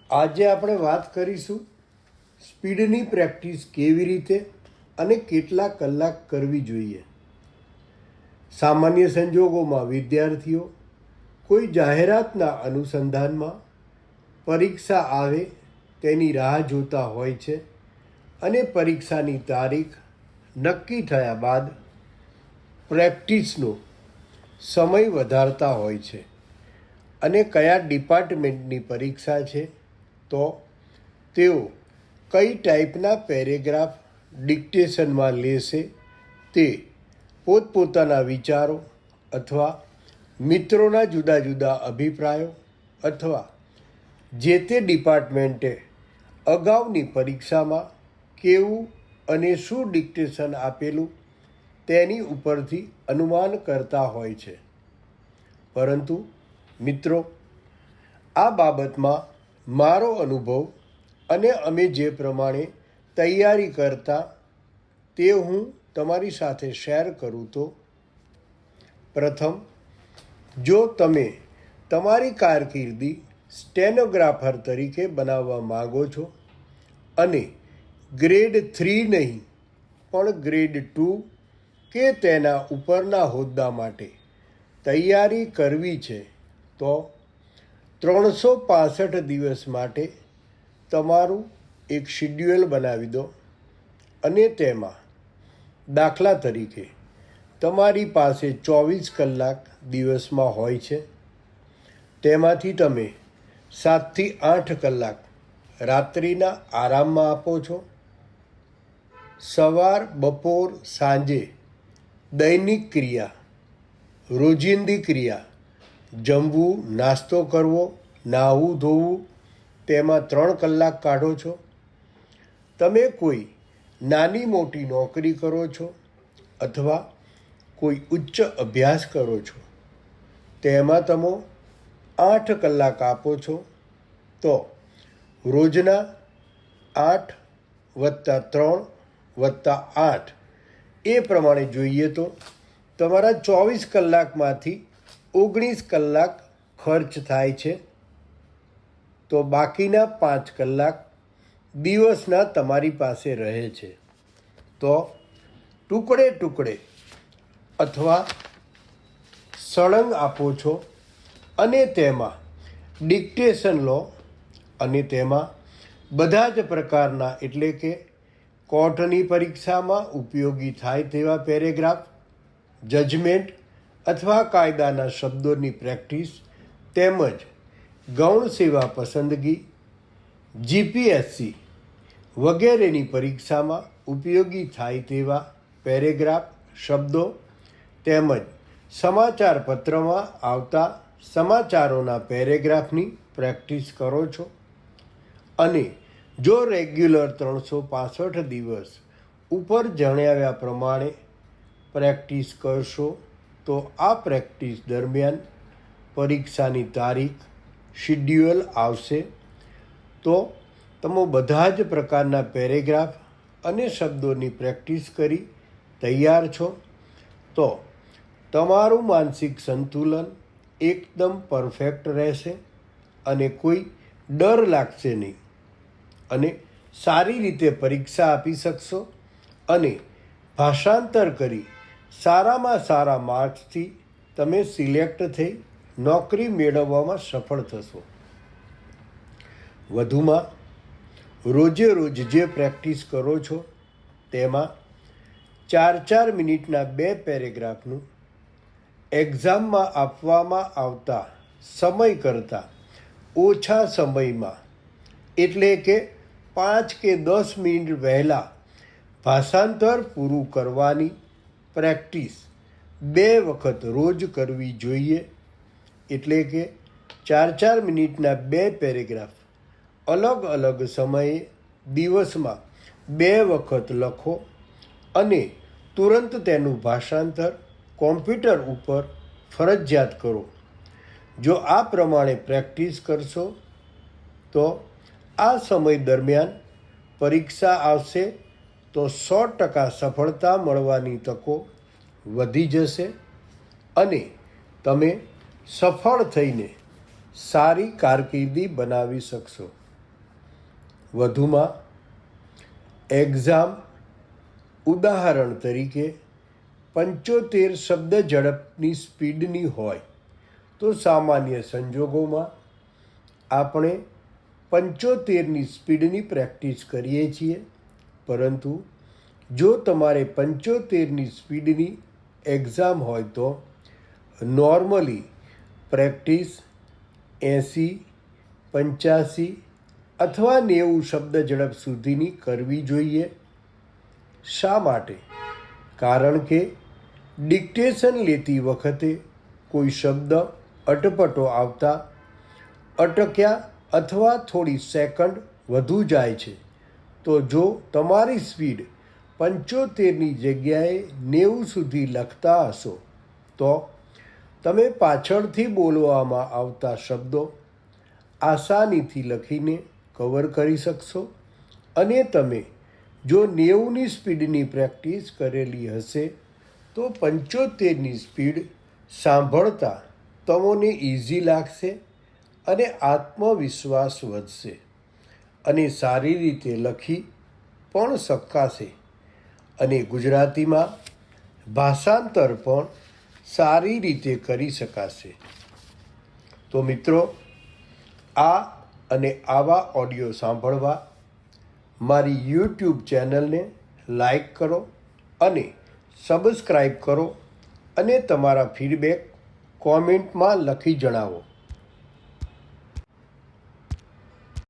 આજે આપણે વાત કરીશું સ્પીડની પ્રેક્ટિસ કેવી રીતે અને કેટલા કલાક કરવી જોઈએ. સામાન્ય સંજોગોમાં વિદ્યાર્થીઓ કોઈ જાહેરાતના અનુસંધાનમાં પરીક્ષા આવે તેની રાહ જોતા હોય છે અને પરીક્ષાની તારીખ નક્કી થયા બાદ પ્રેક્ટિસનો સમય વધારતા હોય છે. અને કયા ડિપાર્ટમેન્ટની પરીક્ષા છે તો તેઓ કઈ ટાઈપના પેરેગ્રાફ ડિક્ટેશનમાં લેશે તે પોતપોતાના વિચારો અથવા મિત્રોના જુદા જુદા અભિપ્રાયો અથવા જે તે ડિપાર્ટમેન્ટે અગાઉની પરીક્ષામાં કેવું અને શું ડિક્ટેશન આપેલું તેની ઉપરથી અનુમાન કરતા હોય છે. પરંતુ મિત્રો, આ બાબતમાં મારો અનુભવ અને અમે જે પ્રમાણે તૈયારી કરતા તે હું તમારી સાથે શેર કરું તો, પ્રથમ, જો તમે તમારી કારકિર્દી સ્ટેનોગ્રાફર તરીકે બનાવવા માગો છો અને ગ્રેડ 3 નહીં પણ ગ્રેડ 2 કે તેના ઉપરના હોદ્દા માટે તૈયારી કરવી છે તો 365 દિવસ માટે તમારું એક શિડ્યુઅલ બનાવી દો અને તેમાં દાખલા તરીકે તમારી પાસે 24 કલાક દિવસમાં હોય છે. તેમાંથી તમે 7 થી 8 કલાક રાત્રિના આરામમાં આપો છો. સવાર, બપોર, સાંજે દૈનિક ક્રિયા, રોજિંદી ક્રિયા, જમવું, નાસ્તો કરવો, નાહવું ધોવું, તેમાં 3 કલાક કાઢો છો. તમે કોઈ નાની મોટી નોકરી કરો છો અથવા કોઈ ઉચ્ચ અભ્યાસ કરો છો, તેમાં તમે 8 કલાક આપો છો. તો રોજના 8 વત્તા 3 વત્તા 8 એ પ્રમાણે જોઈએ તો તમારા 24 કલાકમાંથી 19 કલાક ખર્ચ થાય છે. તો બાકીના 5 કલાક દિવસના તમારી પાસે રહે છે. તો ટુકડે ટુકડે અથવા સળંગ આપો છો અને તેમાં ડિક્ટેશન લો અને તેમાં બધા જ પ્રકારના એટલે કે કોર્ટની પરીક્ષામાં ઉપયોગી થાય તેવા પેરેગ્રાફ, જજમેન્ટ અથવા કાયદાના શબ્દોની પ્રેક્ટિસ તેમજ ગૌણ સેવા પસંદગી, જીપીએસસી વગેરેની પરીક્ષામાં ઉપયોગી થાય તેવા પેરેગ્રાફ, શબ્દો તેમજ સમાચાર પત્રમાં આવતા સમાચારોના પેરેગ્રાફની પ્રેક્ટિસ કરો છો. અને જો રેગ્યુલર 365 દિવસ ઉપર જણાવ્યા પ્રમાણે પ્રેક્ટિસ કરશો તો આ પ્રેક્ટિસ દરમિયાન પરીક્ષાની તારીખ, શિડ્યુઅલ આવશે તો તમે બધા જ પ્રકારના પેરેગ્રાફ અને શબ્દોની પ્રેક્ટિસ કરી તૈયાર છો. તો તમારું માનસિક સંતુલન એકદમ પરફેક્ટ રહેશે અને કોઈ ડર લાગશે નહીં અને સારી રીતે પરીક્ષા આપી શકશો અને ભાષાંતર કરી સારામાં સારા માર્ક્સથી તમે સિલેક્ટ થઈ નોકરી મેળવવામાં સફળ થશો. વધુમાં રોજે રોજ જે પ્રેક્ટિસ કરો છો તેમાં 4 મિનિટના 2 પેરેગ્રાફનું એક્ઝામમાં આપવામાં આવતા સમય કરતાં ઓછા સમયમાં એટલે કે 5 કે 10 મિનિટ વહેલા ભાષાંતર પૂરું કરવાની પ્રેક્ટિસ 2 વખત રોજ કરવી જોઈએ. એટલે કે 4 મિનિટના 2 પેરેગ્રાફ અલગ અલગ સમયે દિવસમાં 2 વખત લખો અને તુરંત તેનું ભાષાંતર કોમ્પ્યુટર ઉપર ફરજિયાત કરો. જો આ પ્રમાણે પ્રેક્ટિસ કરશો તો આ સમય દરમિયાન પરીક્ષા આવશે તો 100% સફળતા મળવાની તકો વધી જશે અને તમે સફળ થઈને સારી કારકિર્દી બનાવી શકશો. વધુમાં એક્ઝામ ઉદાહરણ તરીકે 75 શબ્દ ઝડપની સ્પીડની હોય તો સામાન્ય સંજોગોમાં આપણે 75ની સ્પીડની પ્રેક્ટિસ કરીએ છીએ, પરંતુ જો તમારે 75ની સ્પીડની એક્ઝામ હોય તો નોર્મલી પ્રેક્ટિસ 80, 85 અથવા 90 શબ્દ ઝડપ સુધીની કરવી જોઈએ. શા માટે? કારણ કે ડિક્ટેશન લેતી વખતે કોઈ શબ્દ અટપટો આવતા અટક્યા અથવા થોડી સેકન્ડ વધુ જાય છે, તો જો તમારી સ્પીડ 75ની જગ્યાએ 90 સુધી લખતા હશો તો તમે પાછળથી બોલવામાં આવતા શબ્દો આસાનીથી લખીને કવર કરી શકશો. અને તમે જો 90ની સ્પીડની પ્રેક્ટિસ કરેલી હશે તો 75ની સ્પીડ સાંભળતા તમને ઇઝી લાગશે અને આત્મવિશ્વાસ વધશે અને સારી રીતે લખી પણ શકાશે અને ગુજરાતીમાં ભાષાંતર પણ સારી રીતે કરી શકાશે. તો મિત્રો, આ અને આવા ઓડિયો સાંભળવા મારી યુટ્યુબ ચેનલને લાઈક કરો અને સબસ્ક્રાઈબ કરો અને તમારા ફીડબેક કોમેન્ટમાં લખી જણાવો.